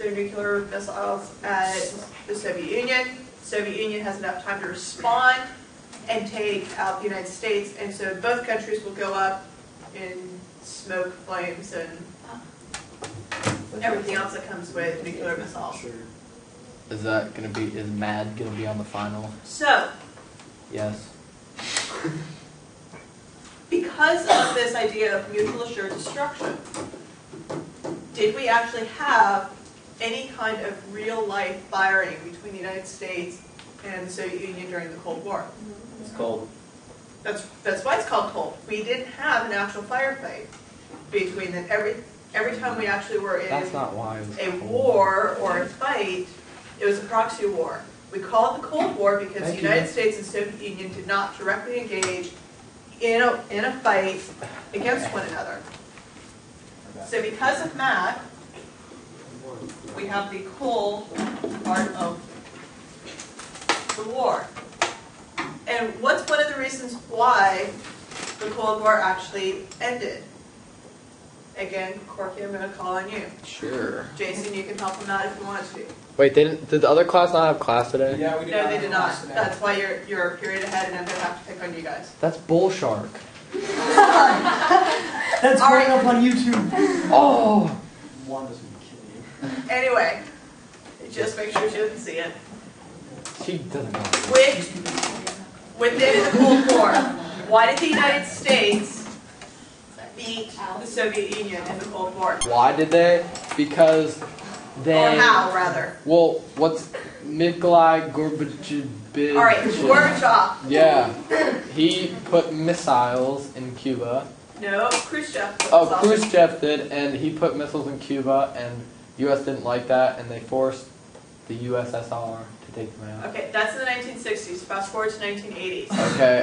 their nuclear missiles at the Soviet Union. The Soviet Union has enough time to respond and take out the United States, and so both countries will go up in smoke, flames, and everything else that comes with nuclear missiles. Sure. Is that gonna be? Is MAD gonna be on the final? So, Yes. because of this idea of mutual assured destruction, did we actually have any kind of real-life firing between the United States and the Soviet Union during the Cold War? It's cold. That's why it's called cold. We didn't have an actual firefight between them. Every time we actually were in That's not why it was a cold. war or a fight, it was a proxy war. We call it the Cold War because Thank the you. United States and Soviet Union did not directly engage in a fight against one another. So because of that, we have the cold part of the war. And what's one of the reasons why the Cold War actually ended? Again, Corky, I'm going to call on you. Sure. Jason, you can help him out if you want to. Wait, did the other class not have class today? Yeah, we did. No, they did not. That's why you're a period ahead, and I'm going to have to pick on you guys. That's Bullshark. That's All going right. up on YouTube. Oh! One doesn't kill you. Anyway, just make sure she doesn't see it. She doesn't know. Within the Cold War, why did the United States beat the Soviet Union in the Cold War? Why did they? Because they. Or how, rather? Well, what's Nikolai Gorbachev? All right, Gorbachev. Yeah, he put missiles in Cuba. No, Khrushchev. Oh, Khrushchev did, and he put missiles in Cuba, and U.S. didn't like that, and they forced the USSR to take them out. Okay, that's in the 1960s. Fast forward to 1980s. Okay,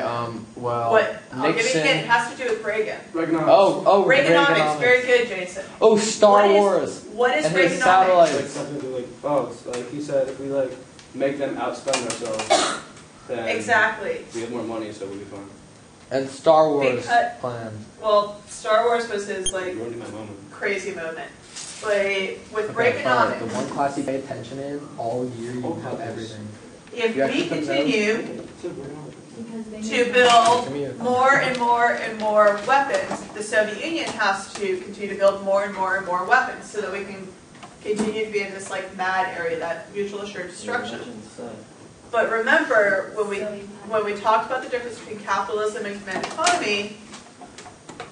well, What? I'll give you a hint. It Nixon. has to do with Reagan. Reaganomics. Oh, Reaganomics. Very good, Jason. Oh, Star What is- Wars. What is And his Reaganomics? satellites. Like something to like, oh, it's like he said, if we like make them outspend ourselves, then Exactly. we have more money, so we'll be fine. And Star Wars Because- plan. Well, Star Wars was his like Ruining my moment. crazy moment. But with Okay, fine. The Reaganomics, one class you pay attention in all year, you Oh, have yes. everything. if You we actually put continue It's a Reaganomics. to Give build me a- more and more and more weapons, the Soviet Union has to continue to build more and more and more weapons so that we can continue to be in this like mad area, that mutual assured destruction. But remember, when we talked about the difference between capitalism and command economy,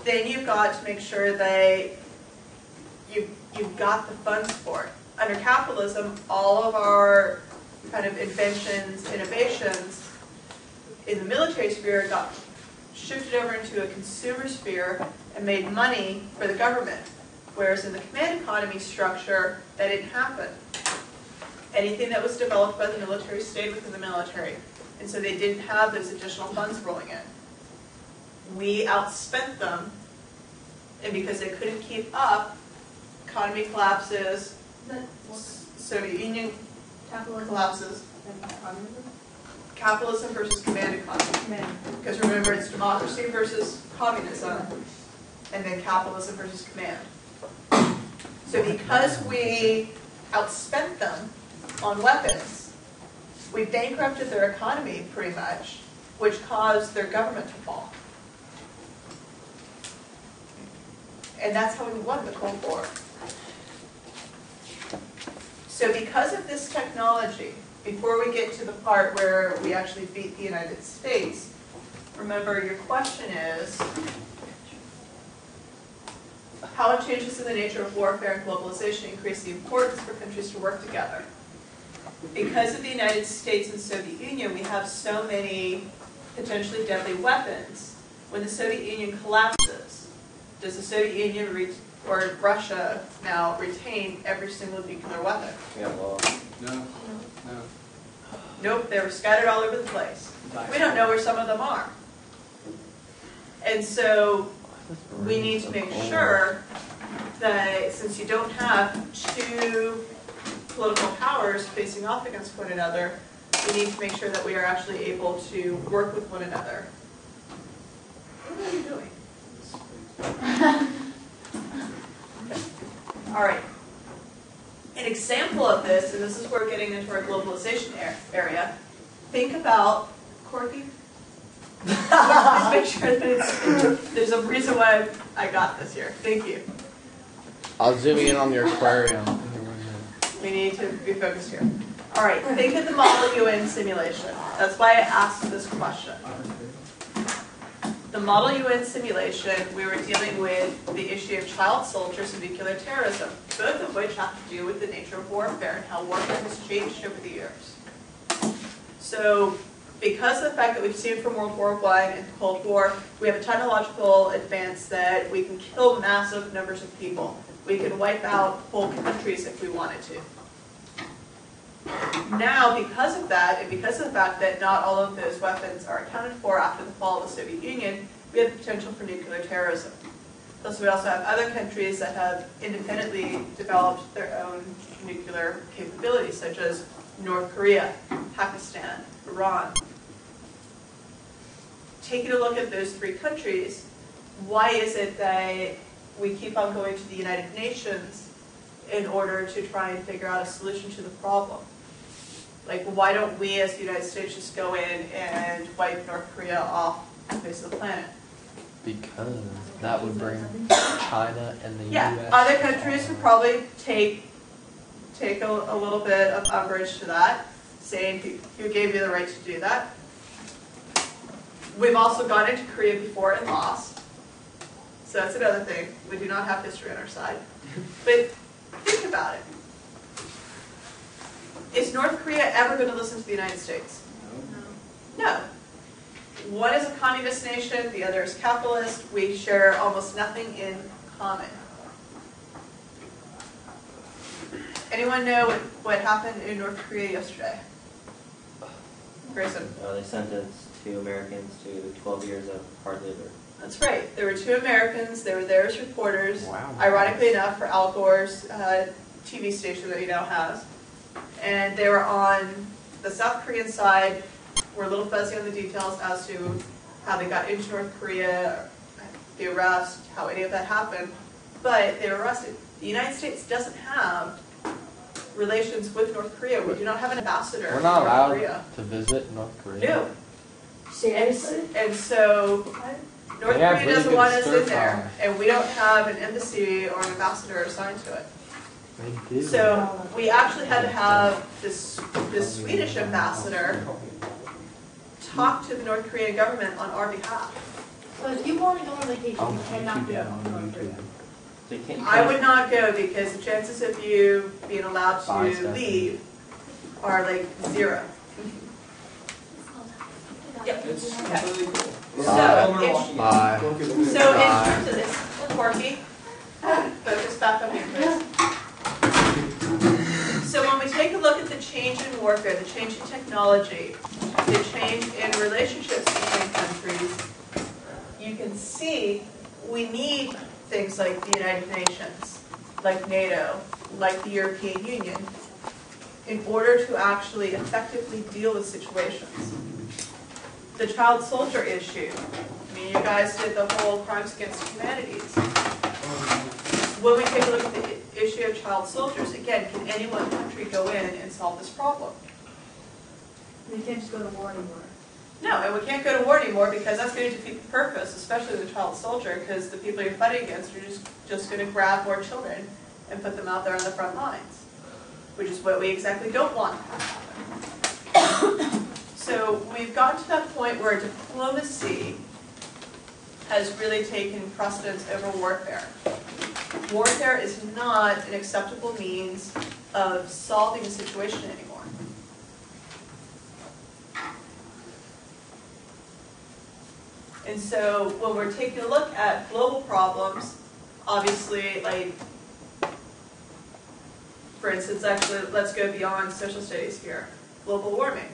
then you've got to make sure that you've got the funds for it. Under capitalism, all of our kind of inventions, innovations in the military sphere got shifted over into a consumer sphere and made money for the government. Whereas in the command economy structure, that didn't happen. Anything that was developed by the military stayed within the military. And so they didn't have those additional funds rolling in. We outspent them, and because they couldn't keep up, economy collapses, Soviet Union collapses. Capitalism versus command economy. Because remember, it's democracy versus communism, and then capitalism versus command. So because we outspent them on weapons, we bankrupted their economy pretty much, which caused their government to fall. And that's how we won the Cold War. So because of this technology, before we get to the part where we actually beat the United States, remember your question is, how have changes in the nature of warfare and globalization increased the importance for countries to work together? Because of the United States and Soviet Union, we have so many potentially deadly weapons. When the Soviet Union collapses, does the Soviet Union or Russia now retain every single nuclear weapon? Yeah, well. No. No. Nope, they were scattered all over the place. We don't know where some of them are. And so we need to make sure that since you don't have two political powers facing off against one another, we need to make sure that we are actually able to work with one another. What are you doing? All right. In example of this, and this is where we're getting into our globalization area, think about Corky. Just make sure that there's a reason why I got this here. Thank you. I'll zoom in on your aquarium. We need to be focused here. All right, think of the Model UN simulation. That's why I asked this question. The Model UN simulation, we were dealing with the issue of child soldiers and nuclear terrorism, both of which have to do with the nature of warfare and how warfare has changed over the years. So, because of the fact that we've seen from World War I and the Cold War, we have a technological advance that we can kill massive numbers of people. We can wipe out whole countries if we wanted to. Now, because of that, and because of the fact that not all of those weapons are accounted for after the fall of the Soviet Union, we have the potential for nuclear terrorism. Plus, we also have other countries that have independently developed their own nuclear capabilities, such as North Korea, Pakistan, Iran. Taking a look at those three countries, why is it that we keep on going to the United Nations in order to try and figure out a solution to the problem? Like, why don't we as the United States just go in and wipe North Korea off the face of the planet? Because that would bring China and the US. Other countries would probably take a little bit of umbrage to that, saying, who gave you the right to do that? We've also gone into Korea before and lost. So that's another thing. We do not have history on our side. But think about it. Is North Korea ever going to listen to the United States? No. One is a communist nation, the other is capitalist. We share almost nothing in common. Anyone know what happened in North Korea yesterday? Grayson? They sentenced 2 Americans to 12 years of hard labor. That's right. There were 2 Americans. They were there as reporters. Wow. Ironically enough, for Al Gore's TV station that he now has. And they were on the South Korean side. We're a little fuzzy on the details as to how they got into North Korea, the arrest, how any of that happened. But they were arrested. The United States doesn't have relations with North Korea. We do not have an ambassador We're not in North allowed Korea. to visit North Korea. No. Seriously? And so North They have Korea really doesn't good want us stir in there, fry. and we don't have an embassy or an ambassador assigned to it. They do. So we actually had to have this Swedish ambassador talk to the North Korean government on our behalf. So if you want to go on vacation, I'll you keep cannot that go on to North YouTube. Korea. So you can't. I would not go because the chances of you being allowed Bye, to Stephanie. leave are like 0. Yep. It's Okay. really cool. So, Bye. So in terms of this, Corky, focus back on me, please. So when we take a look at the change in warfare, the change in technology, the change in relationships between countries, you can see we need things like the United Nations, like NATO, like the European Union, in order to actually effectively deal with situations. The child soldier issue. I mean, you guys did the whole crimes against humanities. When we take a look at the issue of child soldiers, again, can any one country go in and solve this problem? We can't just go to war anymore. No, and we can't go to war anymore because that's going to defeat the purpose, especially the child soldier, because the people you're fighting against are just going to grab more children and put them out there on the front lines, which is what we exactly don't want to have happen. So we've gotten to that point where diplomacy has really taken precedence over warfare. Warfare is not an acceptable means of solving a situation anymore. And so when we're taking a look at global problems, obviously, like, for instance, actually, let's go beyond social studies here. Global warming.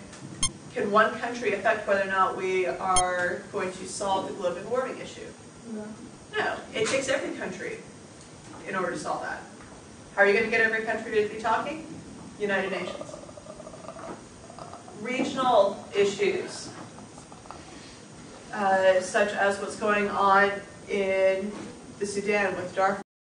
Can one country affect whether or not we are going to solve the global warming issue? No. No. It takes every country in order to solve that. How are you going to get every country to be talking? United Nations. Regional issues, such as what's going on in the Sudan with Darfur.